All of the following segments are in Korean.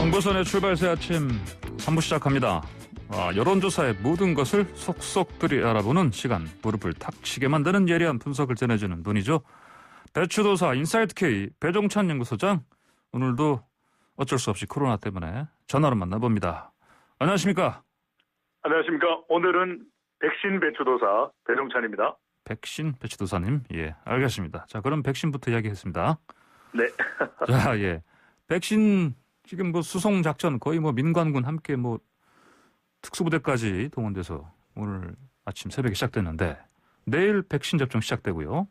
정보선의 출발새 아침 3부 시작합니다. 여론조사의 모든 것을 속속들이 알아보는 시간, 무릎을 탁 치게 만드는 예리한 분석을 전해주는 분이죠. 배추도사 인사이트K 배종찬 연구소장, 오늘도 어쩔 수 없이 코로나 때문에 전화로 만나봅니다. 안녕하십니까? 안녕하십니까? 오늘은 백신 배추도사 배종찬입니다. 백신 배추도사님, 예, 알겠습니다. 자, 그럼 백신부터 이야기했습니다. 네. 자, 예, 백신 지금 수송 작전 거의 민관군 함께 특수부대까지 동원돼서 오늘 아침 새벽에 시작됐는데 내일 백신 접종 시작되고요.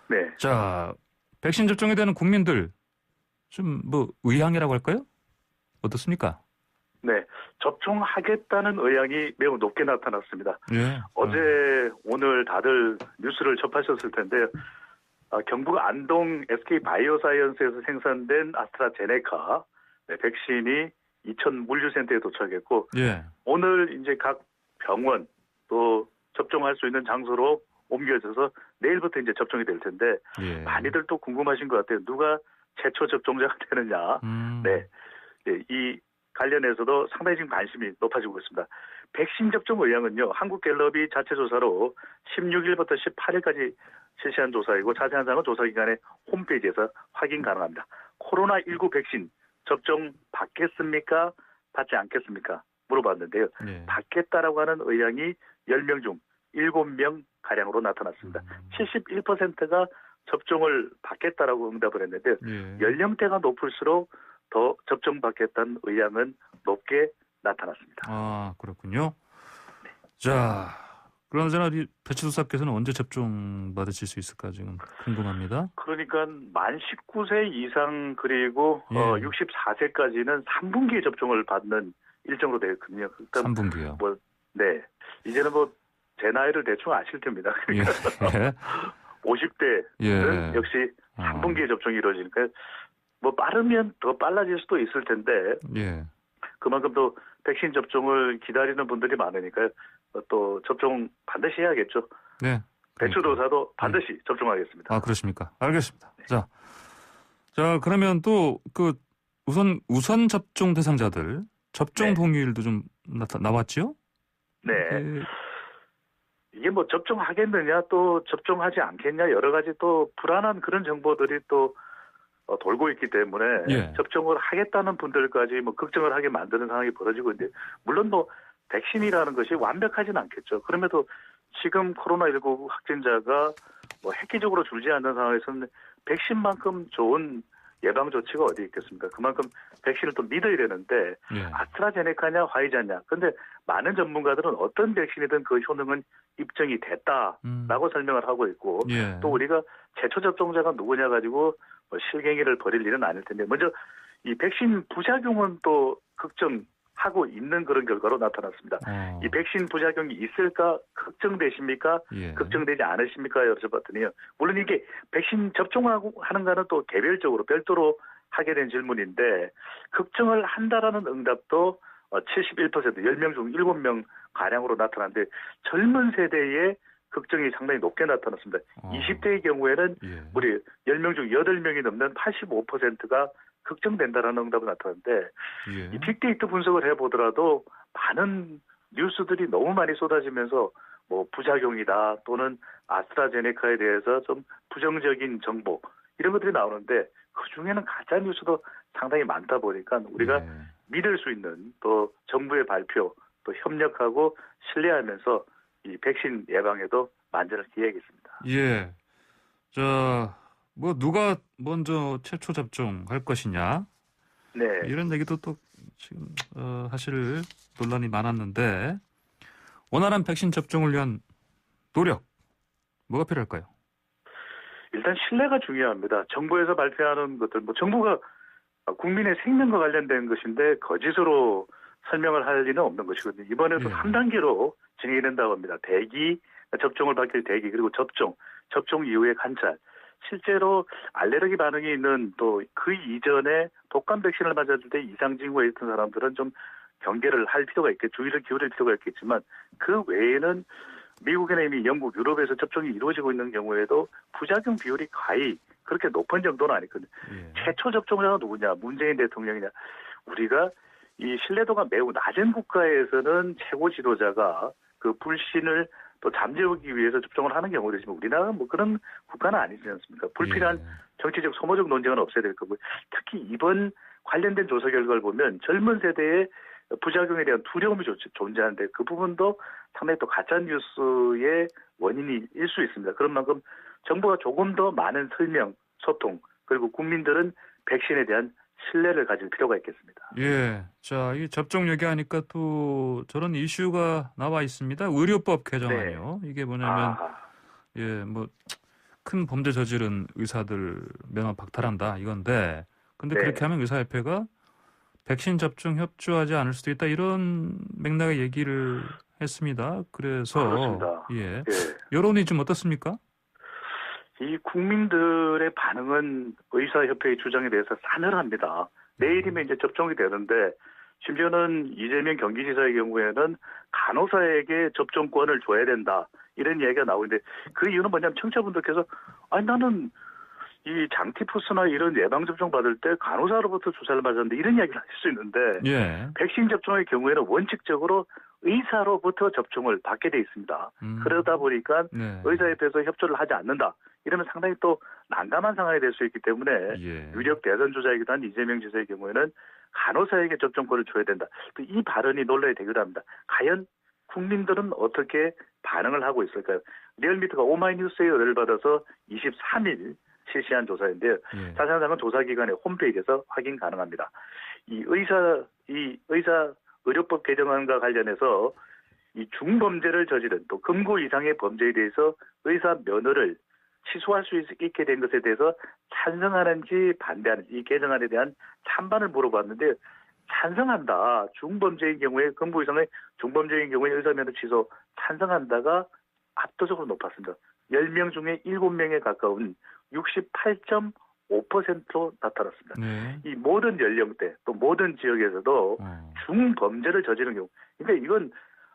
네. 자, 백신 접종에 대한 국민들 좀 의향이라고 할까요? 어떻습니까? 네. 접종하겠다는 의향이 매우 높게 나타났습니다. 예. 어제 오늘 다들 뉴스를 접하셨을 텐데요. 경북 안동 SK바이오사이언스에서 생산된 아스트라제네카 백신이 이천 물류센터에 도착했고, 예. 오늘 이제 각 병원 또 접종할 수 있는 장소로 옮겨져서 내일부터 이제 접종이 될 텐데, 예. 많이들 또 궁금하신 것 같아요. 누가 최초 접종자가 되느냐. 네. 이 관련해서도 상당히 지금 관심이 높아지고 있습니다. 백신 접종 의향은요, 한국갤럽이 자체 조사로 16일부터 18일까지 실시한 조사이고, 자세한 사항은 조사기관의 홈페이지에서 확인 가능합니다. 코로나19 백신 접종 받겠습니까? 받지 않겠습니까? 물어봤는데요. 예. 받겠다라고 하는 의향이 10명 중 7명 가량으로 나타났습니다. 71%가 접종을 받겠다라고 응답을 했는데, 예. 연령대가 높을수록 더 접종받겠다는 의향은 높게 나타났습니다. 아, 그렇군요. 자, 그러나 이 배추도사께서는 언제 접종 받으실 수 있을까 지금 궁금합니다. 그러니까 만 19세 이상 그리고 예. 64세까지는 3분기에 접종을 받는 일정으로 되어 있거든요. 3분기요. 네. 이제는 제 나이를 대충 아실 겁니다. 그러니까 예. 50대는 예. 역시 3분기에 접종이 이루어지니까 빠르면 더 빨라질 수도 있을 텐데, 예. 그만큼 또 백신 접종을 기다리는 분들이 많으니까 또 접종 반드시 해야겠죠. 네. 배추도사도 반드시 접종하겠습니다. 아, 그렇습니까? 알겠습니다. 네. 자, 그러면 또 우선 접종 대상자들 접종 네. 동의일도 좀 나왔죠? 네. 네. 이게 접종하겠느냐 또 접종하지 않겠냐 여러 가지 또 불안한 그런 정보들이 또 돌고 있기 때문에 예. 접종을 하겠다는 분들까지 걱정을 하게 만드는 상황이 벌어지고 있는데, 물론 백신이라는 것이 완벽하지는 않겠죠. 그럼에도 지금 코로나19 확진자가 획기적으로 줄지 않는 상황에서는 백신만큼 좋은 예방 조치가 어디 있겠습니까? 그만큼 백신을 또 믿어야 되는데, 예. 아스트라제네카냐 화이자냐. 근데 많은 전문가들은 어떤 백신이든 그 효능은 입증이 됐다라고 설명을 하고 있고, 예. 또 우리가 최초 접종자가 누구냐 가지고 실갱이를 벌일 일은 아닐 텐데, 먼저 이 백신 부작용은 또 걱정하고 있는 그런 결과로 나타났습니다. 이 백신 부작용이 있을까 걱정되십니까? 예. 걱정되지 않으십니까? 여쭤봤더니요. 물론 이게 백신 접종하고 하는가는 또 개별적으로 별도로 하게 된 질문인데, 걱정을 한다라는 응답도 71%, 10명 중 7명 가량으로 나타났는데, 젊은 세대의 걱정이 상당히 높게 나타났습니다. 20대의 경우에는 예. 우리 10명 중 8명이 넘는 85%가 걱정된다라는 응답이 나타났는데, 예. 이 빅데이터 분석을 해보더라도 많은 뉴스들이 너무 많이 쏟아지면서 부작용이다 또는 아스트라제네카에 대해서 좀 부정적인 정보 이런 것들이 나오는데, 그중에는 가짜 뉴스도 상당히 많다 보니까 우리가 예. 믿을 수 있는 또 정부의 발표 또 협력하고 신뢰하면서 이 백신 예방에도 만전을 기해야겠습니다. 예. 자, 누가 먼저 최초 접종할 것이냐? 네. 이런 얘기도 또 지금 사실 논란이 많았는데, 원활한 백신 접종을 위한 노력 뭐가 필요할까요? 일단 신뢰가 중요합니다. 정부에서 발표하는 것들, 정부가 국민의 생명과 관련된 것인데 거짓으로 설명을 할 리는 없는 것이거든요. 이번에도 예. 3단계로 진행이 된다고 합니다. 대기, 접종을 받길 대기, 그리고 접종 이후의 관찰. 실제로 알레르기 반응이 있는 또 그 이전에 독감 백신을 맞았을 때 이상 징후가 있던 사람들은 좀 경계를 할 필요가 있겠죠. 주의를 기울일 필요가 있겠지만, 그 외에는 미국이나 이미 영국, 유럽에서 접종이 이루어지고 있는 경우에도 부작용 비율이 거의 그렇게 높은 정도는 아니거든요. 예. 최초 접종자가 누구냐? 문재인 대통령이냐? 우리가 이 신뢰도가 매우 낮은 국가에서는 최고 지도자가 그 불신을 또 잠재우기 위해서 접종을 하는 경우도 있지만 우리나라는 뭐 그런 국가는 아니지 않습니까? 불필요한 예. 정치적 소모적 논쟁은 없어야 될 거고 특히 이번 관련된 조사 결과를 보면 젊은 세대의 부작용에 대한 두려움이 존재하는데 그 부분도 상당히 또 가짜뉴스의 원인일 수 있습니다. 그런 만큼 정부가 조금 더 많은 설명, 소통 그리고 국민들은 백신에 대한 신뢰를 가질 필요가 있겠습니다. 예. 자, 이 접종 얘기하니까 또 저런 이슈가 나와 있습니다. 의료법 개정안이요. 이게 뭐냐면 예, 뭐 큰 범죄 저지른 의사들 면허 박탈한다 이건데 근데 네. 그렇게 하면 의사협회가 백신 접종 협조하지 않을 수도 있다 이런 맥락의 얘기를 했습니다. 그래서 그렇습니다. 예. 예. 여론이 좀 어떻습니까? 이 국민들의 반응은 의사협회의 주장에 대해서 싸늘합니다. 내일이면 이제 접종이 되는데 심지어는 이재명 경기지사의 경우에는 간호사에게 접종권을 줘야 된다 이런 이야기가 나오는데 그 이유는 뭐냐면 청취자분들께서 아니 나는 이 장티푸스나 이런 예방접종 받을 때 간호사로부터 주사를 맞았는데 이런 이야기를 하실 수 있는데 예. 백신 접종의 경우에는 원칙적으로 의사로부터 접종을 받게 돼 있습니다. 그러다 보니까 네. 의사협회에서 협조를 하지 않는다. 이러면 상당히 또 난감한 상황이 될 수 있기 때문에 예. 유력 대선 주자이기도 한 이재명 지사의 경우에는 간호사에게 접종권을 줘야 된다. 이 발언이 논란이 되기도 합니다. 과연 국민들은 어떻게 반응을 하고 있을까요? 리얼미터가 오마이뉴스의 의뢰를 받아서 23일 실시한 조사인데요. 예. 자세한 사항은 조사기관의 홈페이지에서 확인 가능합니다. 이 의사 의료법 개정안과 관련해서 이 중범죄를 저지른 또 금고 이상의 범죄에 대해서 의사 면허를 취소할 수 있게 된 것에 대해서 찬성하는지 반대하는지 이 개정안에 대한 찬반을 물어봤는데 찬성한다. 중범죄인 경우에 금고 이상의 중범죄인 경우에 의사 면허 취소 찬성한다가 압도적으로 높았습니다. 10명 중에 7명에 가까운 68.5%로 나타났습니다. 네. 이 모든 연령대 또 모든 지역에서도 중범죄를 저지른 경우 그러니까 이건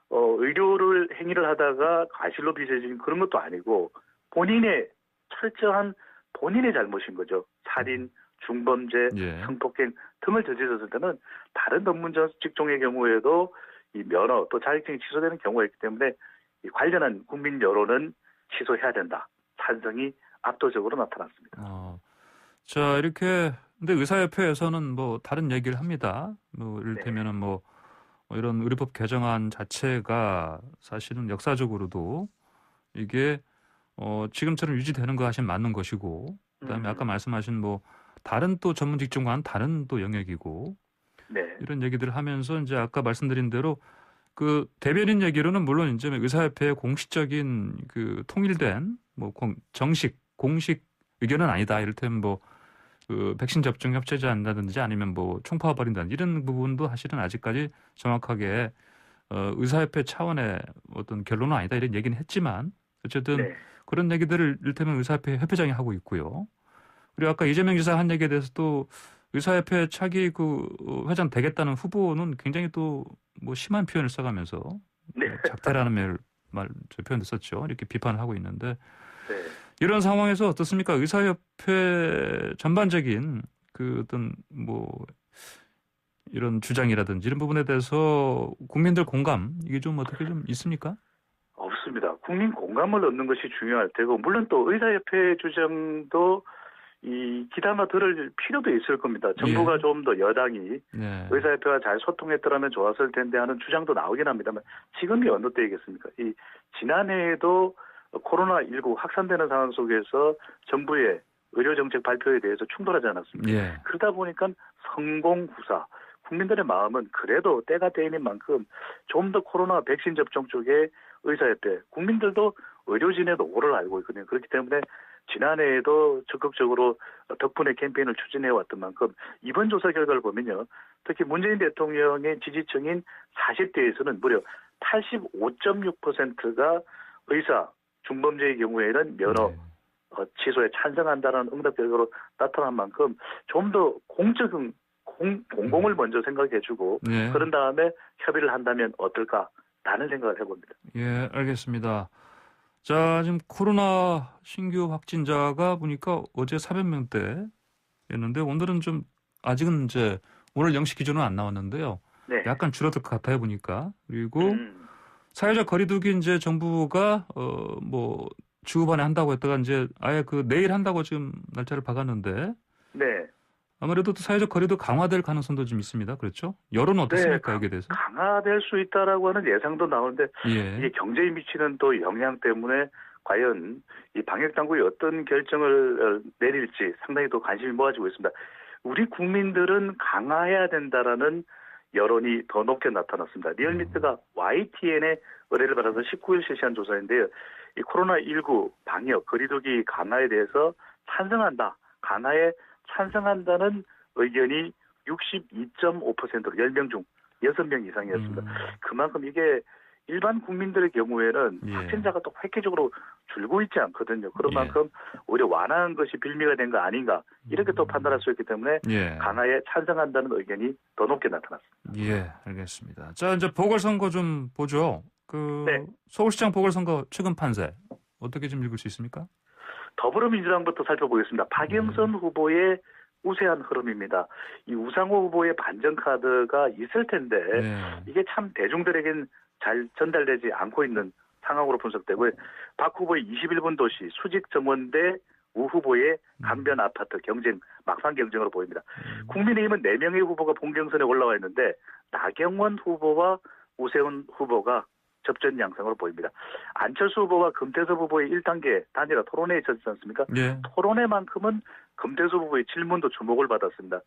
의료를 행위를 하다가 과실로 빚어진 그런 것도 아니고 본인의 철저한 본인의 잘못인 거죠. 살인, 중범죄, 예. 성폭행 등을 저질렀을 때는 다른 전문 직종의 경우에도 이 면허 또 자격증이 취소되는 경우가 있기 때문에 이 관련한 국민 여론은 취소해야 된다. 찬성이 압도적으로 나타났습니다. 자, 이렇게 근데 의사협회에서는 뭐 다른 얘기를 합니다. 뭐 이를테면은 뭐 이런 의료법 개정안 자체가 사실은 역사적으로도 이게 지금처럼 유지되는 거 하시면 맞는 것이고 그다음에 아까 말씀하신 뭐 다른 또 전문 직종과는 다른 또 영역이고 네. 이런 얘기들을 하면서 이제 아까 말씀드린 대로 그 대변인 얘기로는 물론 이제 의사협회의 공식적인 그 통일된 뭐 공식 의견은 아니다. 이를테면 뭐 그 백신 접종 협조하지 않는다든지 아니면 뭐 총파와 버린다든지 이런 부분도 사실은 아직까지 정확하게 의사협회 차원의 어떤 결론은 아니다 이런 얘기는 했지만 어쨌든 그런 얘기들을 이를테면 의사협회 협회장이 하고 있고요. 그리고 아까 이재명 지사 한 얘기에 대해서도 의사협회 차기 그 회장 되겠다는 후보는 굉장히 또 뭐 심한 표현을 써가면서 작태라는 표현도 썼죠. 이렇게 비판을 하고 있는데 이런 상황에서 어떻습니까? 의사협회 전반적인 그 어떤 뭐 이런 주장이라든지 이런 부분에 대해서 국민들 공감 이게 좀 어떻게 좀 있습니까? 없습니다. 국민 공감을 얻는 것이 중요할 테고 물론 또 의사협회 주장도 이 귀담아 들을 필요도 있을 겁니다. 정부가 좀 더 여당이 의사협회와 잘 소통했더라면 좋았을 텐데 하는 주장도 나오긴 합니다만 지금이 어느 때이겠습니까? 이 지난해에도 코로나19 확산되는 상황 속에서 정부의 의료정책 발표에 대해서 충돌하지 않았습니까? 그러다 보니까 성공후사 국민들의 마음은 그래도 때가 때인 만큼 좀 더 코로나 백신 접종 쪽에 의사협회 국민들도 의료진의 노고를 알고 있거든요. 그렇기 때문에 지난해에도 적극적으로 덕분에 캠페인을 추진해왔던 만큼 이번 조사 결과를 보면요. 특히 문재인 대통령의 지지층인 40대에서는 무려 85.6%가 의사, 중범죄의 경우에는 면허 취소에 찬성한다는 응답 결과로 나타난 만큼 좀 더 공공을 먼저 생각해주고 그런 다음에 협의를 한다면 어떨까라는 생각을 해봅니다. 예, 알겠습니다. 자, 지금 코로나 신규 확진자가 보니까 어제 400명대였는데 오늘은 좀 아직은 이제 오늘 0시 기준은 안 나왔는데요. 네. 약간 줄어들 것 같아요, 보니까. 그리고 사회적 거리두기 이제 정부가 뭐 주후반에 한다고 했다가 이제 아예 그 내일 한다고 지금 날짜를 박았는데 네. 아무래도 또 사회적 거리도 강화될 가능성도 좀 있습니다. 그렇죠? 여론은 어떻습니까? 네, 여기에 대해서? 강화될 수 있다라고 하는 예상도 나오는데 예. 이게 경제에 미치는 또 영향 때문에 과연 이 방역 당국이 어떤 결정을 내릴지 상당히 또 관심이 모아지고 있습니다. 우리 국민들은 강화해야 된다라는 여론이 더 높게 나타났습니다. 리얼미터가 YTN의 의뢰를 받아서 19일 실시한 조사인데요. 이 코로나19 방역 거리두기 강화에 대해서 찬성한다. 강화에 찬성한다는 의견이 62.5%로 10명 중 6명 이상이었습니다. 그만큼 이게 일반 국민들의 경우에는 예. 확진자가 또 획기적으로 줄고 있지 않거든요. 그런 예. 만큼 오히려 완화한 것이 빌미가 된 거 아닌가 이렇게 또 판단할 수 있기 때문에 예. 강화에 찬성한다는 의견이 더 높게 나타났습니다. 예, 알겠습니다. 자, 이제 보궐선거 좀 보죠. 네. 서울시장 보궐선거 최근 판세 어떻게 좀 읽을 수 있습니까? 더불어민주당부터 살펴보겠습니다. 박영선 후보의 우세한 흐름입니다. 이 우상호 후보의 반전 카드가 있을 텐데 네. 이게 참 대중들에겐 잘 전달되지 않고 있는 상황으로 분석되고요. 박 후보의 21번 도시 수직 정원 대 우 후보의 강변 아파트 경쟁 막상 경쟁으로 보입니다. 국민의힘은 4명의 후보가 본경선에 올라와 있는데 나경원 후보와 우세훈 후보가 접전 양상으로 보입니다. 안철수 후보와 금태섭 후보의 1단계 단일화 토론회에 있었지 않습니까? 예. 토론회만큼은 금태섭 후보의 질문도 주목을 받았습니다.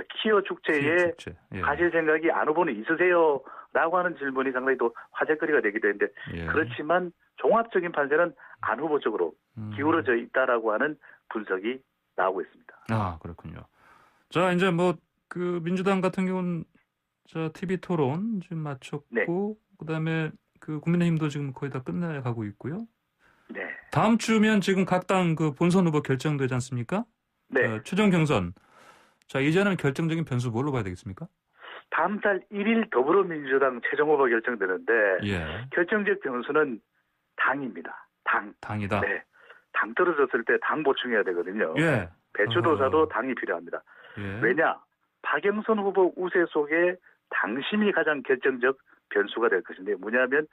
키어 축제에 예. 가실 생각이 안 후보는 있으세요? 라고 하는 질문이 상당히 또 화제거리가 되기도 했는데 예. 그렇지만 종합적인 판세는 안 후보 쪽으로 기울어져 있다라고 하는 분석이 나오고 있습니다. 아, 그렇군요. 자, 이제 뭐 그 민주당 같은 경우는 자, TV 토론 지금 마쳤고 네. 그다음에 그 국민의힘도 지금 거의 다 끝나가고 있고요. 네. 다음 주면 지금 각 당 그 본선 후보 결정되지 않습니까? 네. 최종 경선. 자, 이제는 결정적인 변수 뭘로 봐야 되겠습니까? 다음 달 1일 더불어민주당 최종 후보 결정되는데 예. 결정적 변수는 당입니다. 당. 당이다. 네. 당 떨어졌을 때 당 보충해야 되거든요. 예. 배추도사도 당이 필요합니다. 예. 왜냐? 박영선 후보 우세 속에 당심이 가장 결정적 변수가 될 것인데 뭐냐면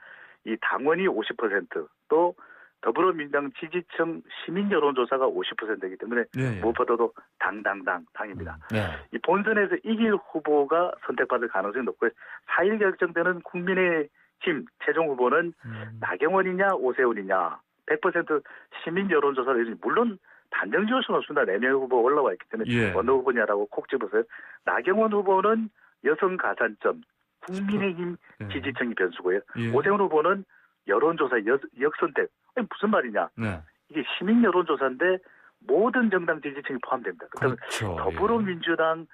이 당원이 50% 또 더불어민주당 지지층 시민 여론조사가 50%이기 때문에 예. 무엇보다도 당입니다. 네. 이 본선에서 이길 후보가 선택받을 가능성이 높고요. 4일 결정되는 국민의힘 최종 후보는 나경원이냐 오세훈이냐 100% 시민 여론조사를 물론 단정 지을 수는 없습니다. 4명의 후보가 올라와 있기 때문에 예. 어느 후보냐라고 콕 집어서요. 나경원 후보는 여성 가산점 국민의힘 예. 지지층이 변수고요. 예. 오세훈 후보는 여론조사 역선택. 아니, 무슨 말이냐. 네. 이게 시민 여론조사인데 모든 정당 지지층이 포함됩니다. 그렇다면 그렇죠. 더불어민주당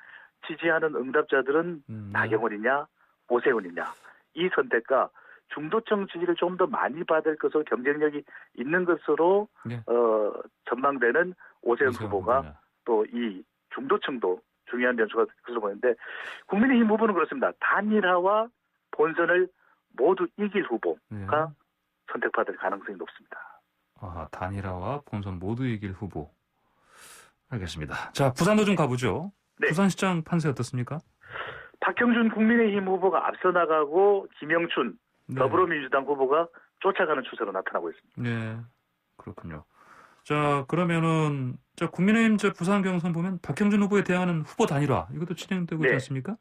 지지하는 응답자들은 나경원이냐 오세훈이냐 이 선택과 중도층 지지를 좀 더 많이 받을 것으로 경쟁력이 있는 것으로 예. 전망되는 오세훈 후보가 후보냐. 또 이 중도층도 중요한 변수가 것으로 보이는데 국민의힘 후보는 그렇습니다. 단일화와 본선을 모두 이길 후보가 예. 선택받을 가능성이 높습니다. 아, 단일화와 본선 모두 이길 후보. 알겠습니다. 자, 부산도 좀 가보죠. 네. 부산시장 판세 어떻습니까? 박형준 국민의힘 후보가 앞서 나가고 김영춘 네. 더불어민주당 후보가 쫓아가는 추세로 나타나고 있습니다. 네, 그렇군요. 자, 그러면은 저 국민의힘 저 부산 경선 보면 박형준 후보에 대항하는 후보 단일화 이것도 진행되고 네. 있지 않습니까?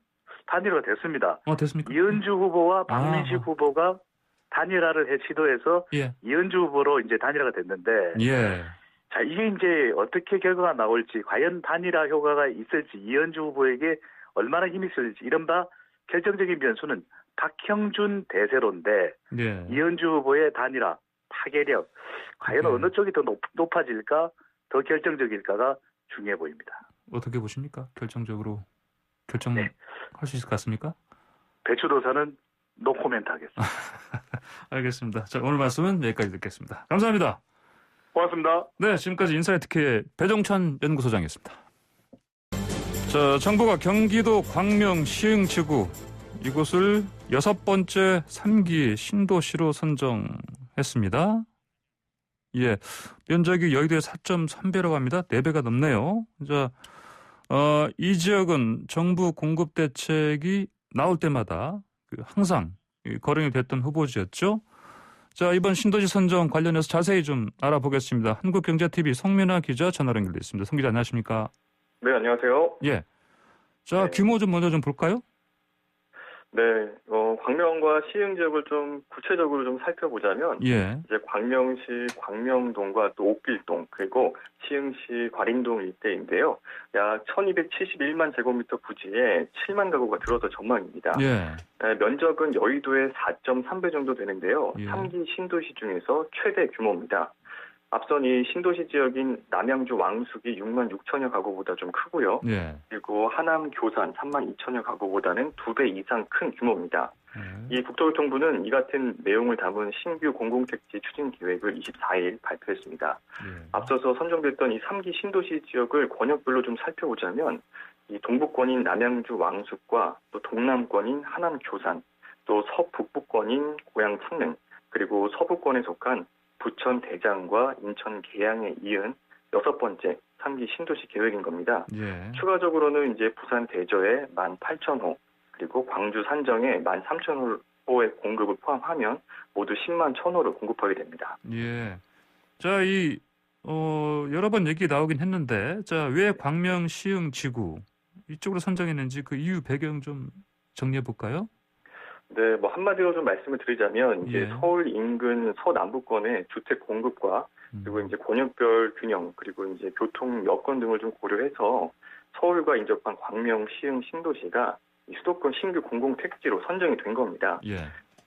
단일화가 됐습니다. 됐습니까? 이은주 후보와 박민식 후보가 단일화를 시도해서 예. 이은주 후보로 이제 단일화가 됐는데 예. 자 이게 이제 어떻게 결과가 나올지 과연 단일화 효과가 있을지 이은주 후보에게 얼마나 힘이 있을지 이른바 결정적인 변수는 박형준 대세로인데 예. 이은주 후보의 단일화 파괴력 과연 네. 어느 쪽이 더 높아질까 더 결정적일까가 중요해 보입니다. 어떻게 보십니까? 결정적으로 결정할 네. 수 있을 것 같습니까? 배추도사는 노코멘트 하겠습니다. 알겠습니다. 자, 오늘 말씀은 여기까지 듣겠습니다. 감사합니다. 고맙습니다. 네, 지금까지 인사이트K 배종찬 연구소장이었습니다. 자, 정부가 경기도 광명 시흥지구 이곳을 6번째 3기 신도시로 선정했습니다. 예, 면적이 여의도의 4.3배라고 합니다. 4배가 넘네요. 자, 이 지역은 정부 공급 대책이 나올 때마다 항상 거론이 됐던 후보지였죠. 자, 이번 신도시 선정 관련해서 자세히 좀 알아보겠습니다. 한국경제TV 송민아 기자 전화로 연결돼 있습니다. 송 기자 안녕하십니까? 네, 안녕하세요. 예. 자, 네. 규모 좀 먼저 좀 볼까요? 네, 광명과 시흥 지역을 좀 구체적으로 좀 살펴보자면, 예. 이제 광명시 광명동과 또 옥길동, 그리고 시흥시 과림동 일대인데요. 약 1271만 제곱미터 부지에 7만 가구가 들어서 전망입니다. 예. 네, 면적은 여의도의 4.3배 정도 되는데요. 예. 3기 신도시 중에서 최대 규모입니다. 앞선 이 신도시 지역인 남양주 왕숙이 6만 6천여 가구보다 좀 크고요. 예. 그리고 하남 교산 3만 2천여 가구보다는 2배 이상 큰 규모입니다. 이 국토교통부는 이 같은 내용을 담은 신규 공공택지 추진 계획을 24일 발표했습니다. 예. 앞서서 선정됐던 이 3기 신도시 지역을 권역별로 좀 살펴보자면 이 동북권인 남양주 왕숙과 또 동남권인 하남 교산, 또 서북부권인 고양 창릉, 그리고 서부권에 속한 부천 대장과 인천 계양에 이은 6번째 3기 신도시 계획인 겁니다. 예. 추가적으로는 이제 부산 대저에 18,000호, 그리고 광주 산정에 13,000호의 공급을 포함하면 모두 10만 1,000호를 공급하게 됩니다. 예. 자, 여러 번 얘기 나오긴 했는데, 자, 왜 광명, 시흥, 지구 이쪽으로 선정했는지 그 이유 배경 좀 정리해 볼까요? 네, 뭐 한마디로 좀 말씀을 드리자면 이제 예. 서울 인근 서남부권의 주택 공급과 그리고 이제 권역별 균형, 그리고 이제 교통 여건 등을 좀 고려해서 서울과 인접한 광명, 시흥, 신도시가 이 수도권 신규 공공택지로 선정이 된 겁니다. 예.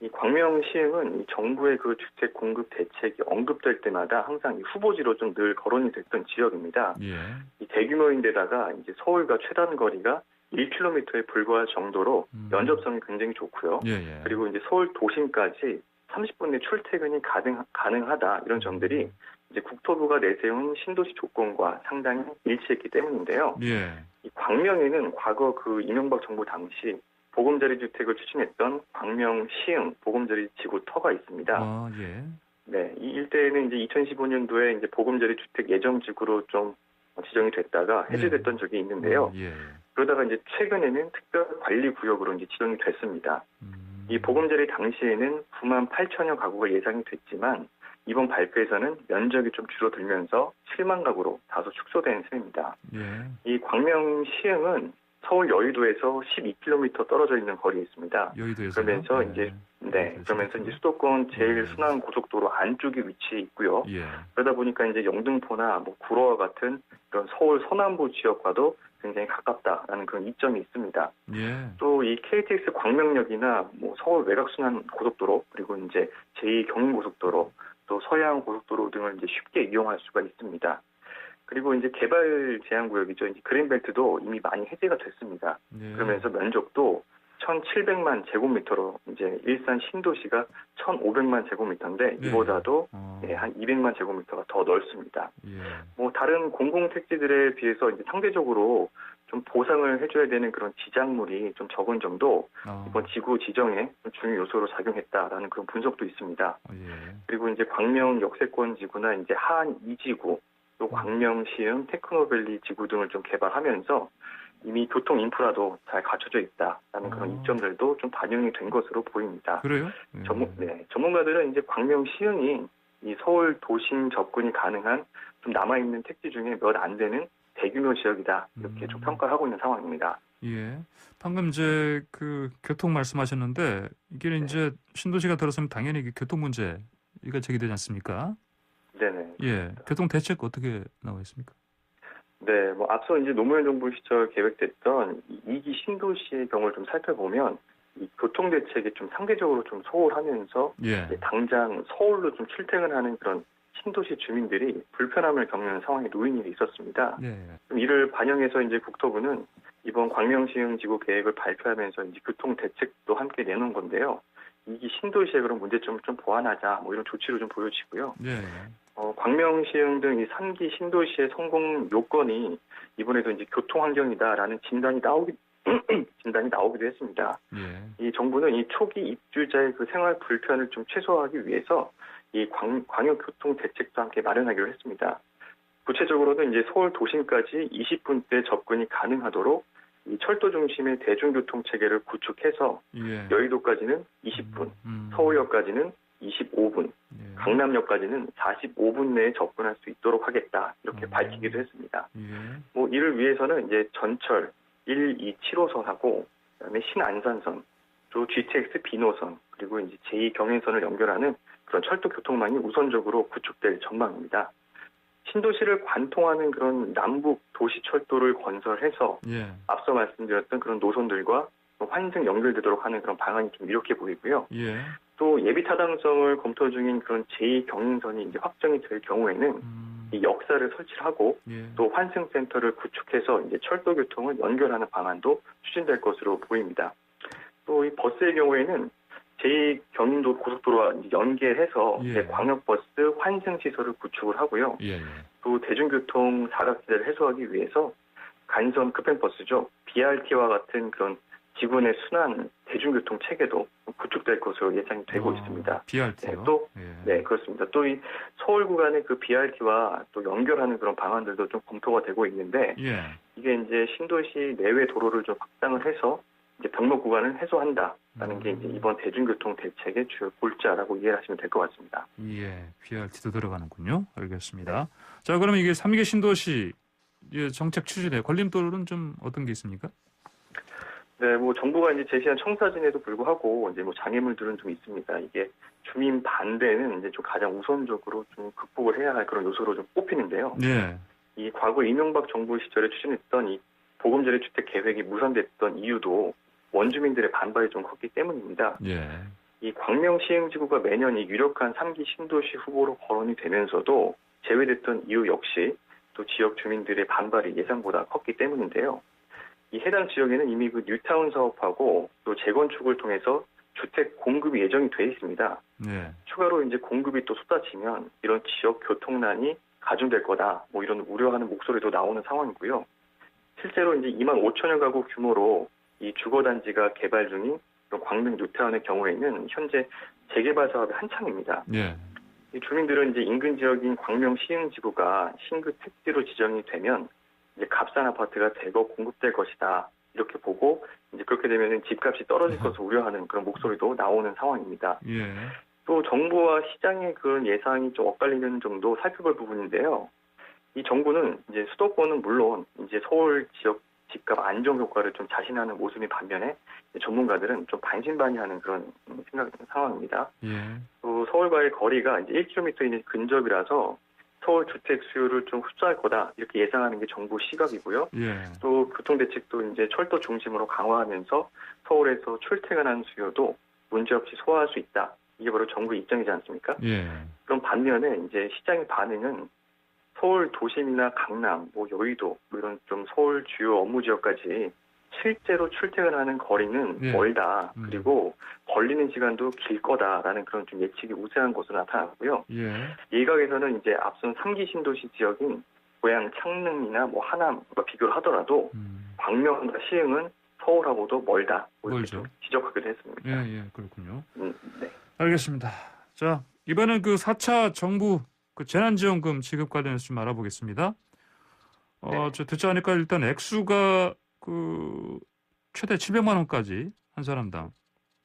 이 광명, 시흥은 이 정부의 그 주택 공급 대책이 언급될 때마다 항상 이 후보지로 좀 늘 거론이 됐던 지역입니다. 예. 이 대규모인데다가 이제 서울과 최단 거리가 1km에 불과할 정도로 면접성이 굉장히 좋고요. 예. 예. 그리고 이제 서울 도심까지 30분 내 출퇴근이 가능하다, 이런 점들이 이제 국토부가 내세운 신도시 조건과 상당히 일치했기 때문인데요. 예. 이 광명에는 과거 그 이명박 정부 당시 보금자리 주택을 추진했던 광명 시흥 보금자리 지구터가 있습니다. 아, 예. 네, 이 일대에는 이제 2015년도에 이제 보금자리 주택 예정 지구로 좀 지정이 됐다가 해제됐던 적이 있는데요. 예. 그러다가 이제 최근에는 특별 관리 구역으로 이제 지정이 됐습니다. 이 보금자리 당시에는 9만 8천여 가구가 예상이 됐지만 이번 발표에서는 면적이 좀 줄어들면서 7만 가구로 다소 축소된 셈입니다. 예. 이 광명 시흥은 서울 여의도에서 12km 떨어져 있는 거리에 있습니다. 여의도에서 그러면서 이제 그러면서 이제 수도권 제일 순환 고속도로 안쪽에 위치해 있고요. 예. 그러다 보니까 이제 영등포나 뭐 구로와 같은 그런 서울 서남부 지역과도 굉장히 가깝다라는 그런 이점이 있습니다. 예. 또 이 KTX 광명역이나 뭐 서울 외곽순환 고속도로, 그리고 이제 제2 경인고속도로, 또 서해안 고속도로 등을 이제 쉽게 이용할 수가 있습니다. 그리고 이제 개발 제한 구역이죠. 이제 그린벨트도 이미 많이 해제가 됐습니다. 예. 그러면서 면적도 1,700만 제곱미터로 이제 일산 신도시가 1,500만 제곱미터인데 예. 이보다도 한 200만 제곱미터가 더 넓습니다. 예. 뭐 다른 공공택지들에 비해서 이제 상대적으로 좀 보상을 해줘야 되는 그런 지작물이 좀 적은 점도 이번 지구 지정에 좀 중요 요소로 작용했다라는 그런 분석도 있습니다. 예. 그리고 이제 광명 역세권 지구나 이제 하안 2지구, 또 광명 시흥 테크노밸리 지구 등을 좀 개발하면서 이미 교통 인프라도 잘 갖춰져 있다라는 그런 이점들도 좀 반영이 된 것으로 보입니다. 그래요? 전문가들은 이제 광명 시흥이 이 서울 도심 접근이 가능한 좀 남아있는 택지 중에 몇 안 되는 대규모 지역이다, 이렇게 좀 평가를 하고 있는 상황입니다. 예. 방금 이제 그 교통 말씀하셨는데 이게 이제 신도시가 들어서면 당연히 이게 교통 문제가 제기되지 않습니까? 네네. 예. 교통 대책 어떻게 나와 있습니까? 네, 뭐 앞서 이제 노무현 정부 시절 계획됐던 2기 신도시의 경우를 좀 살펴보면 이 교통 대책이 좀 상대적으로 좀 소홀하면서 예. 당장 서울로 좀 출퇴근하는 그런 신도시 주민들이 불편함을 겪는 상황에 놓인 일이 있었습니다. 예. 이를 반영해서 이제 국토부는 이번 광명시흥 지구 계획을 발표하면서 이제 교통 대책도 함께 내놓은 건데요. 이기 신도시의 그런 문제점을 좀 보완하자, 뭐 이런 조치로 좀 보여지고요. 예. 광명시흥 등 이 3기 신도시의 성공 요건이 이번에도 이제 교통 환경이다라는 진단이 나오기도 했습니다. 예. 이 정부는 이 초기 입주자의 그 생활 불편을 좀 최소화하기 위해서 이 광역 교통 대책도 함께 마련하기로 했습니다. 구체적으로는 이제 서울 도심까지 20분대 접근이 가능하도록 이 철도 중심의 대중교통 체계를 구축해서 예. 여의도까지는 20분, 서울역까지는 25분, 예. 강남역까지는 45분 내에 접근할 수 있도록 하겠다 이렇게 밝히기도 했습니다. 예. 뭐 이를 위해서는 이제 전철 1, 2, 7호선하고 그다음에 신안산선, 또 GTX B노선 그리고 이제 제2경인선을 연결하는 그런 철도 교통망이 우선적으로 구축될 전망입니다. 신도시를 관통하는 그런 남북 도시 철도를 건설해서 예. 앞서 말씀드렸던 그런 노선들과 환승 연결되도록 하는 그런 방안이 좀 이렇게 보이고요. 예. 또 예비 타당성을 검토 중인 그런 제2경인선이 이제 확정이 될 경우에는 이 역사를 설치를 하고 예. 또 환승센터를 구축해서 이제 철도 교통을 연결하는 방안도 추진될 것으로 보입니다. 또 이 버스의 경우에는 제2경인도 고속도로와 이제 연계해서 예. 이제 광역버스 환승 시설을 구축을 하고요. 예. 예. 또 대중교통 사각지대를 해소하기 위해서 간선 급행버스죠. BRT와 같은 그런 지구내 순환 대중교통 체계도 구축될 것으로 예상이 되고 있습니다. BRT요? 네, 또, 예. 네, 그렇습니다. 또 이 서울 구간의 그 BRT와 또 연결하는 그런 방안들도 좀 검토가 되고 있는데, 예. 이게 이제 신도시 내외 도로를 좀 확장을 해서 이제 병목 구간을 해소한다라는 게 이제 이번 대중교통 대책의 주요 골자라고 이해하시면 될 것 같습니다. 예. BRT도 들어가는군요. 알겠습니다. 자, 그러면 이게 3개 신도시 정책 추진에 걸림돌은 좀 어떤 게 있습니까? 네, 뭐 정부가 이제 제시한 청사진에도 불구하고 이제 뭐 장애물들은 좀 있습니다. 이게 주민 반대는 이제 좀 가장 우선적으로 좀 극복을 해야 할 그런 요소로 좀 꼽히는데요. 예. 이 과거 이명박 정부 시절에 추진했던 이 보금자리 주택 계획이 무산됐던 이유도 원주민들의 반발이 좀 컸기 때문입니다. 예. 이 광명 시흥지구가 매년 이 유력한 3기 신도시 후보로 거론이 되면서도 제외됐던 이유 역시 또 지역 주민들의 반발이 예상보다 컸기 때문인데요. 이 해당 지역에는 이미 그 뉴타운 사업하고 또 재건축을 통해서 주택 공급이 예정이 돼 있습니다. 네. 추가로 이제 공급이 또 쏟아지면 이런 지역 교통난이 가중될 거다. 뭐 이런 우려하는 목소리도 나오는 상황이고요. 실제로 이제 2만 5천여 가구 규모로 이 주거단지가 개발 중인 광명 뉴타운의 경우에는 현재 재개발 사업이 한창입니다. 예. 이 주민들은 이제 인근 지역인 광명 시흥지구가 신규 택지로 지정이 되면 이제 값싼 아파트가 대거 공급될 것이다. 이렇게 보고 이제 그렇게 되면은 집값이 떨어질 것을 우려하는 그런 목소리도 나오는 상황입니다. 예. 또 정부와 시장의 그런 예상이 좀 엇갈리는 점도 살펴볼 부분인데요. 이 정부는 이제 수도권은 물론 이제 서울 지역 집값 안정 효과를 좀 자신하는 모습인 반면에 전문가들은 좀 반신반의하는 그런 상황입니다. 예. 또 서울과의 거리가 이제 1km 이내 근접이라서 서울 주택 수요를 좀 흡수할 거다 이렇게 예상하는 게 정부 시각이고요. 예. 또 교통대책도 이제 철도 중심으로 강화하면서 서울에서 출퇴근하는 수요도 문제없이 소화할 수 있다. 이게 바로 정부 입장이지 않습니까? 예. 그럼 반면에 이제 시장의 반응은 서울 도심이나 강남, 뭐 여의도 뭐 이런 좀 서울 주요 업무 지역까지 실제로 출퇴근하는 거리는 예. 멀다. 그리고 걸리는 시간도 길 거다라는 그런 좀 예측이 우세한 것으로 나타났고요. 예. 일각에서는 이제 앞선 3기 신도시 지역인 고양 창릉이나 뭐 하남과 비교를 하더라도 광명과 시흥은 서울하고도 멀다. 뭐 이렇게 멀죠. 좀 지적하기도 했습니다. 예, 예, 그렇군요. 네. 알겠습니다. 자, 이번엔 그 4차 정부 그 재난지원금 지급 관련해서 좀 알아보겠습니다. 네. 저 듣자 하니까 일단 액수가 그 최대 700만 원까지 한 사람당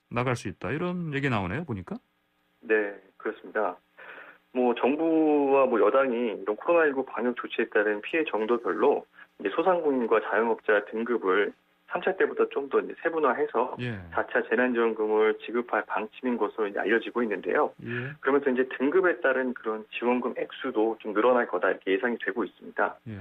나갈 수 있다. 이런 얘기 나오네요, 보니까. 네, 그렇습니다. 뭐 정부와 뭐 여당이 이런 코로나19 방역 조치에 따른 피해 정도별로 이제 소상공인과 자영업자 등급을 3차 때보다 좀 더 세분화해서 예. 4차 재난지원금을 지급할 방침인 것으로 이제 알려지고 있는데요. 예. 그러면서 이제 등급에 따른 그런 지원금 액수도 좀 늘어날 거다 이렇게 예상이 되고 있습니다. 예.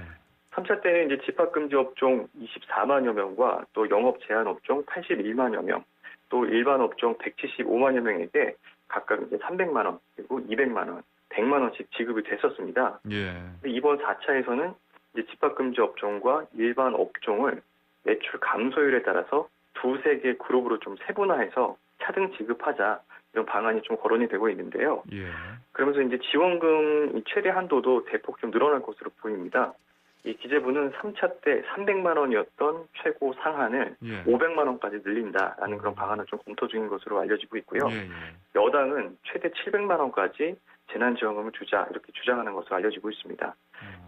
3차 때는 이제 집합금지 업종 24만여 명과 또 영업 제한 업종 81만여 명, 또 일반 업종 175만여 명에게 각각 이제 300만 원, 그리고 200만 원, 100만 원씩 지급이 됐었습니다. 예. 이번 4차에서는 이제 집합금지 업종과 일반 업종을 매출 감소율에 따라서 두세 개 그룹으로 좀 세분화해서 차등 지급하자 이런 방안이 좀 거론이 되고 있는데요. 예. 그러면서 이제 지원금 최대 한도도 대폭 좀 늘어날 것으로 보입니다. 이 기재부는 3차 때 300만 원이었던 최고 상한을 예. 500만 원까지 늘린다라는 그런 방안을 좀 검토 중인 것으로 알려지고 있고요. 예. 예. 여당은 최대 700만 원까지 재난지원금을 주자 이렇게 주장하는 것으로 알려지고 있습니다.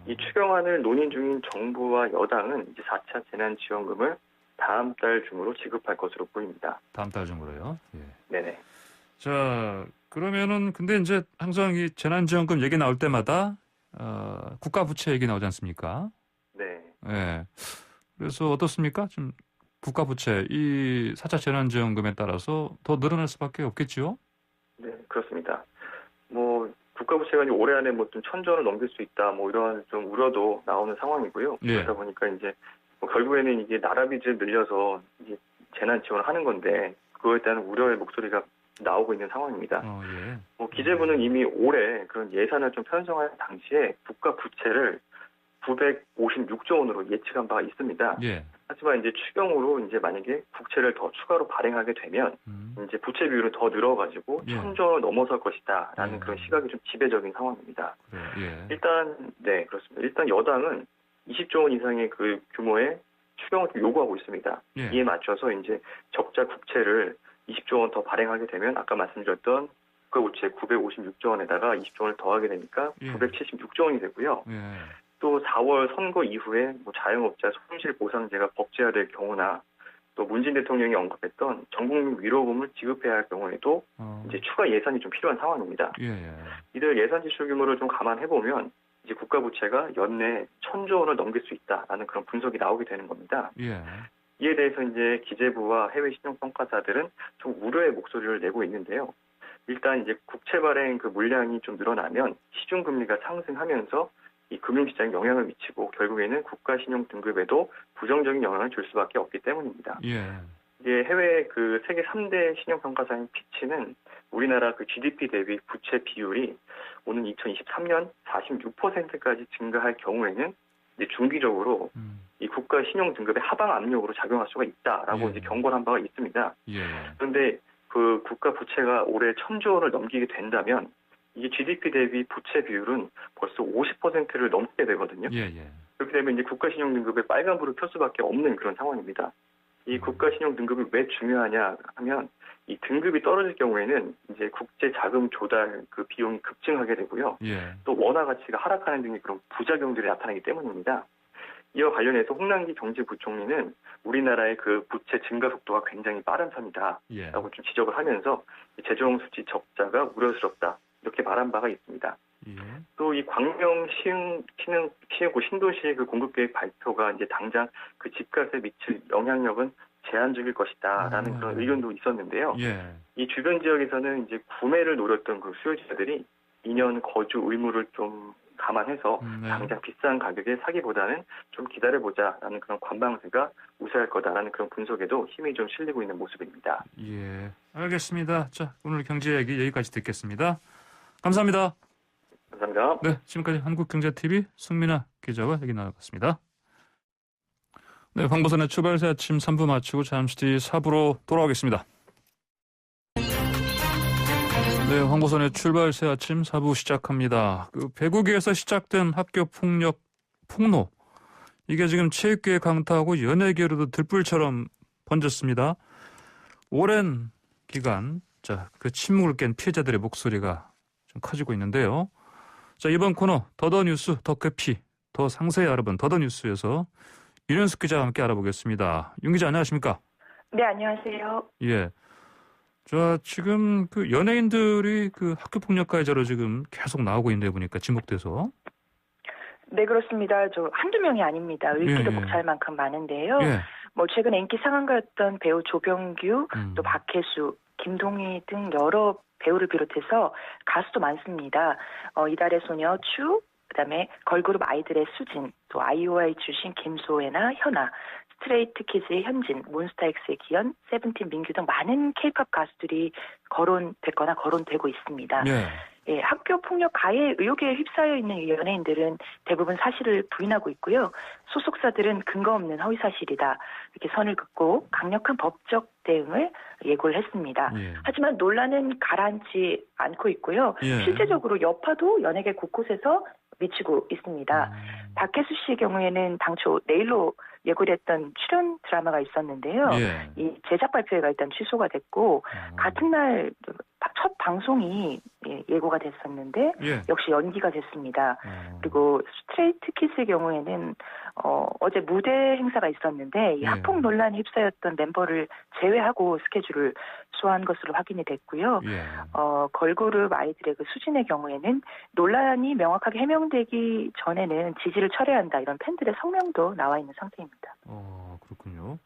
이 추경안을 논의 중인 정부와 여당은 이제 4차 재난지원금을 다음 달 중으로 지급할 것으로 보입니다. 다음 달 중으로요? 예. 네네. 자, 그러면은 근데 이제 항상 이 재난지원금 얘기 나올 때마다 국가 부채 얘기 나오지 않습니까? 네. 예. 그래서 어떻습니까? 지금 국가 부채 이 4차 재난지원금에 따라서 더 늘어날 수밖에 없겠지요? 네, 그렇습니다. 뭐 국가 부채가 이제 올해 안에 뭐 좀 1,000조 원을 넘길 수 있다, 뭐 이런 좀 우려도 나오는 상황이고요. 예. 그러다 보니까 이제 뭐 결국에는 이게 나라 빚을 늘려서 이제 재난 지원을 하는 건데 그거에 대한 우려의 목소리가 나오고 있는 상황입니다. 예. 뭐 기재부는 이미 올해 그런 예산을 좀 편성할 당시에 국가 부채를 956조 원으로 예측한 바가 있습니다. 예. 하지만 이제 추경으로 이제 만약에 국채를 더 추가로 발행하게 되면 이제 부채 비율은 더 늘어가지고 예. 1,000조 원을 넘어설 것이다라는 예. 그런 시각이 좀 지배적인 상황입니다. 그래요. 예. 일단 네 그렇습니다. 일단 여당은 20조 원 이상의 그 규모의 추경을 좀 요구하고 있습니다. 예. 이에 맞춰서 이제 적자 국채를 20조 원 더 발행하게 되면 아까 말씀드렸던 국가 부채 956조 원에다가 20조 원을 더하게 되니까 예. 976조 원이 되고요. 예. 또 4월 선거 이후에 뭐 자영업자 손실보상제가 법제화될 경우나 또 문재인 대통령이 언급했던 전국민 위로금을 지급해야 할 경우에도 이제 추가 예산이 좀 필요한 상황입니다. 예. 이들 예산 지출 규모를 좀 감안해 보면 이제 국가 부채가 연내 1,000조 원을 넘길 수 있다라는 그런 분석이 나오게 되는 겁니다. 예. 이에 대해서 이제 기재부와 해외 신용평가사들은 좀 우려의 목소리를 내고 있는데요. 일단 이제 국채 발행 그 물량이 좀 늘어나면 시중 금리가 상승하면서 이 금융시장에 영향을 미치고 결국에는 국가 신용 등급에도 부정적인 영향을 줄 수밖에 없기 때문입니다. 예. 이게 해외 그 세계 3대 신용평가사인 피치는 우리나라 그 GDP 대비 부채 비율이 오는 2023년 46%까지 증가할 경우에는 이제 중기적으로 이 국가 신용 등급의 하방 압력으로 작용할 수가 있다라고 예. 이제 경고를 한 바가 있습니다. 예. 그런데 그 국가 부채가 올해 1,000조 원을 넘기게 된다면 이게 GDP 대비 부채 비율은 벌써 50%를 넘게 되거든요. 예. 그렇게 되면 이제 국가 신용 등급에 빨간불을 켤 수밖에 없는 그런 상황입니다. 이 국가 신용 등급이 왜 중요하냐 하면 이 등급이 떨어질 경우에는 이제 국제 자금 조달 그 비용이 급증하게 되고요. 예. 또 원화 가치가 하락하는 등의 그런 부작용들이 나타나기 때문입니다. 이와 관련해서 홍남기 경제부총리는 우리나라의 그 부채 증가 속도가 굉장히 빠른 편이다라고 예. 좀 지적을 하면서 재정 수지 적자가 우려스럽다 이렇게 말한 바가 있습니다. 예. 또 이 광명 시흥구 신도시의 그 공급계획 발표가 이제 당장 그 집값에 미칠 영향력은 제한적일 것이다라는 그런 의견도 있었는데요. 예. 이 주변 지역에서는 이제 구매를 노렸던 그 수요자들이 2년 거주 의무를 좀 감안해서 네. 당장 비싼 가격에 사기보다는 좀 기다려보자라는 그런 관망세가 우세할 거다라는 그런 분석에도 힘이 좀 실리고 있는 모습입니다. 예. 알겠습니다. 자, 오늘 경제 얘기 여기까지 듣겠습니다. 감사합니다. 감사합니다. 네, 지금까지 한국경제TV 송민아 기자와 얘기 나눠봤습니다. 네, 황보선의 출발새 아침 3부 마치고 잠시 뒤 4부로 돌아오겠습니다. 네, 황보선의 출발새 아침 4부 시작합니다. 그 배구계에서 시작된 학교 폭로. 이게 지금 체육계에 강타하고 연예계로도 들불처럼 번졌습니다. 오랜 기간, 그 침묵을 깬 피해자들의 목소리가 좀 커지고 있는데요. 자, 이번 코너 더더뉴스 더 깊이 더 상세히 알아본 더더뉴스에서 윤현숙 기자와 함께 알아보겠습니다. 윤 기자 안녕하십니까? 네, 안녕하세요. 예. 자, 지금 그 연예인들이 그 학교 폭력 가해자로 지금 계속 나오고 있는데 보니까 지목돼서. 네, 그렇습니다. 저 한두 명이 아닙니다. 읽기도 예. 벅찰 만큼 많은데요. 예. 뭐 최근 인기 상한가였던 배우 조병규, 또 박혜수, 김동희 등 여러 배우를 비롯해서 가수도 많습니다. 이달의 소녀 추, 그다음에 걸그룹 아이들의 수진, 또 아이오아이 출신 김소혜나 현아, 스트레이트 키즈의 현진, 몬스타엑스의 기현, 세븐틴 민규 등 많은 케이팝 가수들이 거론됐거나 거론되고 있습니다. 예. 예, 학교 폭력 가해 의혹에 휩싸여 있는 이 연예인들은 대부분 사실을 부인하고 있고요. 소속사들은 근거 없는 허위 사실이다 이렇게 선을 긋고 강력한 법적 대응을 예고를 했습니다. 예. 하지만 논란은 가라앉지 않고 있고요. 예. 실제적으로 여파도 연예계 곳곳에서 미치고 있습니다. 박혜수 씨의 경우에는 당초 내일로 예고를 했던 출연 드라마가 있었는데요. 예. 이 제작 발표회가 일단 취소가 됐고 같은 날 첫 방송이 예고가 됐었는데 예. 역시 연기가 됐습니다. 그리고 스트레이트 키즈의 경우에는 어제 무대 행사가 있었는데 이 예. 학폭 논란에 휩싸였던 멤버를 제외하고 스케줄을 소화한 것으로 확인이 됐고요. 예. 걸그룹 아이들의 그 수진의 경우에는 논란이 명확하게 해명되기 전에는 지지를 철회한다 이런 팬들의 성명도 나와 있는 상태입니다. 그렇군요.